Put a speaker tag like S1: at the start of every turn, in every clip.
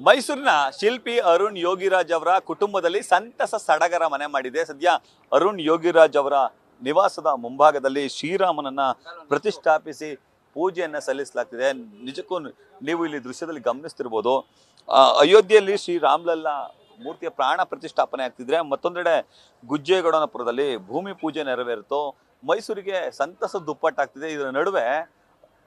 S1: ಮೈಸೂರಿನ ಶಿಲ್ಪಿ ಅರುಣ್ ಯೋಗಿರಾಜ್ ಅವರ ಕುಟುಂಬದಲ್ಲಿ ಸಂತಸ ಸಡಗರ ಮನೆ ಮಾಡಿದೆ. ಸದ್ಯ ಅರುಣ್ ಯೋಗಿರಾಜ್ ಅವರ ನಿವಾಸದ ಮುಂಭಾಗದಲ್ಲಿ ಶ್ರೀರಾಮನನ್ನ ಪ್ರತಿಷ್ಠಾಪಿಸಿ ಪೂಜೆಯನ್ನ ಸಲ್ಲಿಸಲಾಗ್ತಿದೆ. ನಿಜಕ್ಕೂ ನೀವು ಇಲ್ಲಿ ದೃಶ್ಯದಲ್ಲಿ ಗಮನಿಸ್ತಿರ್ಬೋದು, ಅಯೋಧ್ಯೆಯಲ್ಲಿ ಶ್ರೀರಾಮ್ಲಲ್ಲ ಮೂರ್ತಿಯ ಪ್ರಾಣ ಪ್ರತಿಷ್ಠಾಪನೆ ಆಗ್ತಿದ್ರೆ, ಮತ್ತೊಂದೆಡೆ ಗುಜ್ಜೇಗೌಡನಪುರದಲ್ಲಿ ಭೂಮಿ ಪೂಜೆ ನೆರವೇರಿತು. ಮೈಸೂರಿಗೆ ಸಂತಸ ದುಪ್ಪಟ್ಟಾಗ್ತಿದೆ. ಇದರ ನಡುವೆ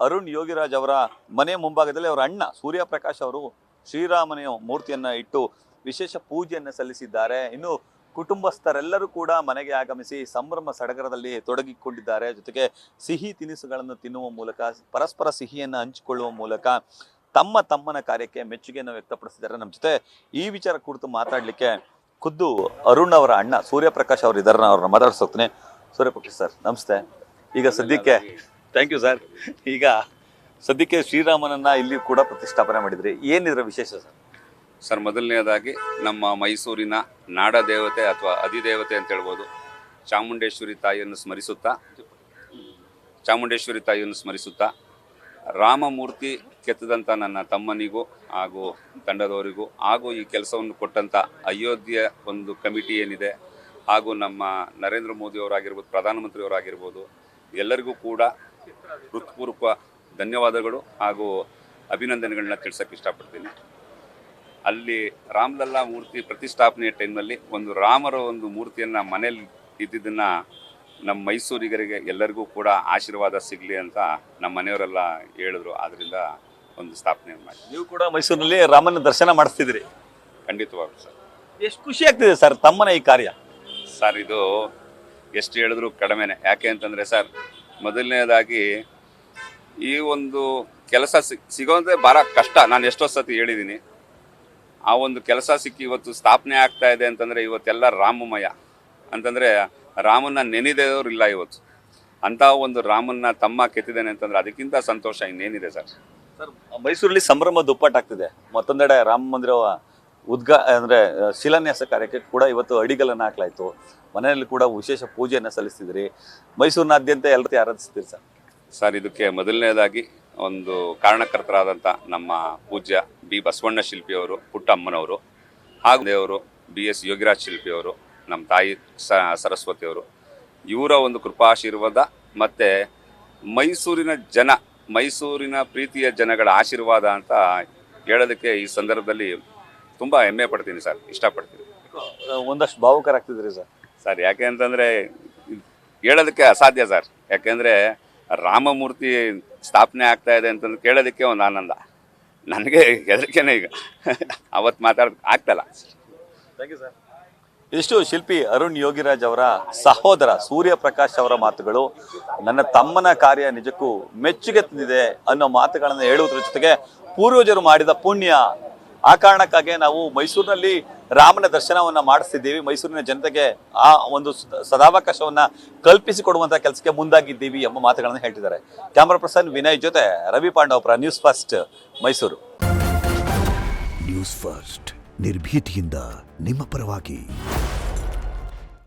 S1: ಅರುಣ್ ಯೋಗಿರಾಜ್ ಅವರ ಮನೆ ಮುಂಭಾಗದಲ್ಲಿ ಅವರ ಅಣ್ಣ ಸೂರ್ಯಪ್ರಕಾಶ್ ಅವರು ಶ್ರೀರಾಮನ ಮೂರ್ತಿಯನ್ನ ಇಟ್ಟು ವಿಶೇಷ ಪೂಜೆಯನ್ನು ಸಲ್ಲಿಸಿದ್ದಾರೆ. ಇನ್ನು ಕುಟುಂಬಸ್ಥರೆಲ್ಲರೂ ಕೂಡ ಮನೆಗೆ ಆಗಮಿಸಿ ಸಂಭ್ರಮ ಸಡಗರದಲ್ಲಿ ತೊಡಗಿಕೊಂಡಿದ್ದಾರೆ. ಜೊತೆಗೆ ಸಿಹಿ ತಿನಿಸುಗಳನ್ನು ತಿನ್ನುವ ಮೂಲಕ, ಪರಸ್ಪರ ಸಿಹಿಯನ್ನು ಹಂಚಿಕೊಳ್ಳುವ ಮೂಲಕ ತಮ್ಮನ ಕಾರ್ಯಕ್ಕೆ ಮೆಚ್ಚುಗೆಯನ್ನು ವ್ಯಕ್ತಪಡಿಸಿದ್ದಾರೆ. ನಮ್ಮ ಜೊತೆ ಈ ವಿಚಾರ ಕುರಿತು ಮಾತಾಡಲಿಕ್ಕೆ ಖುದ್ದು ಅರುಣ್ ಅವರ ಅಣ್ಣ ಸೂರ್ಯಪ್ರಕಾಶ್ ಅವರು ಇದ್ದಾರೆ. ಅವ್ರನ್ನ ಮಾತಾಡ್ಸೋಗ್ತೀನಿ. ಸೂರ್ಯಪ್ರಕಾಶ್ ಸರ್, ನಮಸ್ತೆ. ಈಗ ಸದ್ಯಕ್ಕೆ ಥ್ಯಾಂಕ್ ಯು ಸರ್. ಈಗ ಸದ್ಯಕ್ಕೆ ಶ್ರೀರಾಮನನ್ನ ಇಲ್ಲಿ ಕೂಡ ಪ್ರತಿಷ್ಠಾಪನೆ ಮಾಡಿದ್ರಿ, ಏನಿದ್ರ ವಿಶೇಷ ಸರ್?
S2: ಸರ್, ಮೊದಲನೇದಾಗಿ ನಮ್ಮ ಮೈಸೂರಿನ ನಾಡ ದೇವತೆ ಅಥವಾ ಅಧಿದೇವತೆ ಅಂತ ಹೇಳ್ಬೋದು, ಚಾಮುಂಡೇಶ್ವರಿ ತಾಯಿಯನ್ನು ಸ್ಮರಿಸುತ್ತಾ ರಾಮಮೂರ್ತಿ ಕೆತ್ತದಂಥ ನನ್ನ ತಮ್ಮನಿಗೂ ಹಾಗೂ ತಂಡದವರಿಗೂ ಹಾಗೂ ಈ ಕೆಲಸವನ್ನು ಕೊಟ್ಟಂಥ ಅಯೋಧ್ಯೆ ಒಂದು ಕಮಿಟಿ ಏನಿದೆ, ಹಾಗೂ ನಮ್ಮ ನರೇಂದ್ರ ಮೋದಿಯವರಾಗಿರ್ಬೋದು, ಪ್ರಧಾನಮಂತ್ರಿಯವರಾಗಿರ್ಬೋದು, ಎಲ್ಲರಿಗೂ ಕೂಡ ಹೃತ್ಪೂರ್ವಕ ಧನ್ಯವಾದಗಳು ಹಾಗೂ ಅಭಿನಂದನೆಗಳನ್ನ ತಿಳಿಸೋಕ್ಕೆ ಇಷ್ಟಪಡ್ತೀನಿ. ಅಲ್ಲಿ ರಾಮಲಲ್ಲಾ ಮೂರ್ತಿ ಪ್ರತಿಷ್ಠಾಪನೆಯ ಟೈಮ್ನಲ್ಲಿ ಒಂದು ರಾಮರ ಒಂದು ಮೂರ್ತಿಯನ್ನು ಮನೇಲಿ ಇದ್ದಿದ್ದನ್ನು ನಮ್ಮ ಮೈಸೂರಿಗರಿಗೆ ಎಲ್ಲರಿಗೂ ಕೂಡ ಆಶೀರ್ವಾದ ಸಿಗಲಿ ಅಂತ ನಮ್ಮ ಮನೆಯವರೆಲ್ಲ ಹೇಳಿದ್ರು. ಆದ್ದರಿಂದ ಒಂದು ಸ್ಥಾಪನೆ ಮಾಡಿ.
S1: ನೀವು ಕೂಡ ಮೈಸೂರಿನಲ್ಲಿ ರಾಮನ ದರ್ಶನ ಮಾಡಿಸ್ತಿದ್ರಿ?
S2: ಖಂಡಿತವಾಗ್ಲೂ ಸರ್.
S1: ಎಷ್ಟು ಖುಷಿ ಆಗ್ತಿದೆ ಸರ್ ತಮ್ಮನ ಈ ಕಾರ್ಯ?
S2: ಸರ್, ಇದು ಎಷ್ಟು ಹೇಳಿದ್ರು ಕಡಿಮೆನೆ. ಯಾಕೆ ಅಂತಂದರೆ ಸರ್, ಮೊದಲನೇದಾಗಿ ಈ ಒಂದು ಕೆಲಸ ಸಿಗೋದೇ ಭಾಳ ಕಷ್ಟ. ನಾನು ಎಷ್ಟೋ ಸತಿ ಹೇಳಿದ್ದೀನಿ. ಆ ಒಂದು ಕೆಲಸ ಸಿಕ್ಕಿ ಇವತ್ತು ಸ್ಥಾಪನೆ ಆಗ್ತಾ ಇದೆ ಅಂತಂದರೆ ಇವತ್ತೆಲ್ಲ ರಾಮಮಯ ಅಂತಂದರೆ ರಾಮನ್ನ ನೆನೆದವರು ಇಲ್ಲ ಇವತ್ತು. ಅಂಥ ಒಂದು ರಾಮನ್ನ ತಮ್ಮ ಕೆತ್ತಿದ್ದೇನೆ ಅಂತಂದ್ರೆ ಅದಕ್ಕಿಂತ ಸಂತೋಷ ಇನ್ನೇನಿದೆ ಸರ್.
S1: ಸರ್, ಮೈಸೂರಲ್ಲಿ ಸಂಭ್ರಮ ದುಪ್ಪಟ್ಟಾಗ್ತಿದೆ. ಮತ್ತೊಂದೆಡೆ ರಾಮ ಮಂದಿರ ಅಂದ್ರೆ ಶಿಲಾನ್ಯಾಸ ಕಾರ್ಯಕ್ಕೆ ಕೂಡ ಇವತ್ತು ಅಡಿಗಲನ್ನು ಹಾಕ್ಲಾಯ್ತು. ಮನೆಯಲ್ಲಿ ಕೂಡ ವಿಶೇಷ ಪೂಜೆಯನ್ನು ಸಲ್ಲಿಸ್ತಿದ್ರಿ. ಮೈಸೂರಿನಾದ್ಯಂತ ಎಲ್ಲರೂ ಆರಾಧಿಸ್ತೀರಿ ಸರ್?
S2: ಸರ್, ಇದಕ್ಕೆ ಮೊದಲನೇದಾಗಿ ಒಂದು ಕಾರಣಕರ್ತರಾದಂಥ ನಮ್ಮ ಪೂಜ್ಯ ಬಿ ಬಸವಣ್ಣ ಶಿಲ್ಪಿಯವರು, ಪುಟ್ಟಮ್ಮನವರು, ಹಾಗೂ ದೇವರು BS ಯೋಗಿರಾಜ್ ಶಿಲ್ಪಿಯವರು, ನಮ್ಮ ತಾಯಿ ಸರಸ್ವತಿಯವರು, ಇವರ ಒಂದು ಕೃಪಾಶೀರ್ವಾದ ಮತ್ತು ಮೈಸೂರಿನ ಪ್ರೀತಿಯ ಜನಗಳ ಆಶೀರ್ವಾದ ಅಂತ ಹೇಳೋದಕ್ಕೆ ಈ ಸಂದರ್ಭದಲ್ಲಿ ತುಂಬ ಹೆಮ್ಮೆ ಪಡ್ತೀನಿ ಸರ್, ಇಷ್ಟಪಡ್ತೀನಿ.
S1: ಒಂದಷ್ಟು ಭಾವುಕರಾಗ್ತಿದ್ರಿ ಸರ್?
S2: ಸರ್, ಯಾಕೆ ಅಂತಂದರೆ ಹೇಳೋದಕ್ಕೆ ಅಸಾಧ್ಯ ಸರ್. ಯಾಕೆಂದರೆ ರಾಮಮೂರ್ತಿ ಸ್ಥಾಪನೆ ಆಗ್ತಾ ಇದೆ ಅಂತಂದು ಕೇಳೋದಕ್ಕೆ ಒಂದು ಆನಂದ. ನನಗೆ ಹೆದರಿಕೆನೇ ಈಗ ಅವತ್ತು ಮಾತಾಡೋದಕ್ಕೆ ಆಗ್ತಲ್ಲ.
S1: Thank you sir. ಇದಿಷ್ಟು ಶಿಲ್ಪಿ ಅರುಣ್ ಯೋಗಿರಾಜ್ ಅವರ ಸಹೋದರ ಸೂರ್ಯಪ್ರಕಾಶ್ ಅವರ ಮಾತುಗಳು. ನನ್ನ ತಮ್ಮನ ಕಾರ್ಯ ನಿಜಕ್ಕೂ ಮೆಚ್ಚುಗೆ ತಂದಿದೆ ಅನ್ನೋ ಮಾತುಗಳನ್ನು ಹೇಳುವುದರ ಜೊತೆಗೆ ಪೂರ್ವಜರು ಮಾಡಿದ ಪುಣ್ಯ, ಆ ಕಾರಣಕ್ಕಾಗಿ ನಾವು ಮೈಸೂರಿನಲ್ಲಿ ರಾಮನ ದರ್ಶನವನ್ನ ಮಾಡಿಸ್ತಿದ್ದೀವಿ. ಮೈಸೂರಿನ ಜನತೆಗೆ ಆ ಒಂದು ಸದಾವಕಾಶವನ್ನ ಕಲ್ಪಿಸಿಕೊಡುವಂತಹ ಕೆಲಸಕ್ಕೆ ಮುಂದಾಗಿದ್ದೀವಿ ಎಂಬ ಮಾತುಗಳನ್ನು ಹೇಳ್ತಿದ್ದಾರೆ. ಕ್ಯಾಮರಾ ಪರ್ಸನ್ ವಿನಯ್ ಜೊತೆ Ravi Pandavapura, news first, Mysuru.
S3: News first, ನಿರ್ಭೀತಿಯಿಂದ ನಿಮ್ಮ ಪರವಾಗಿ.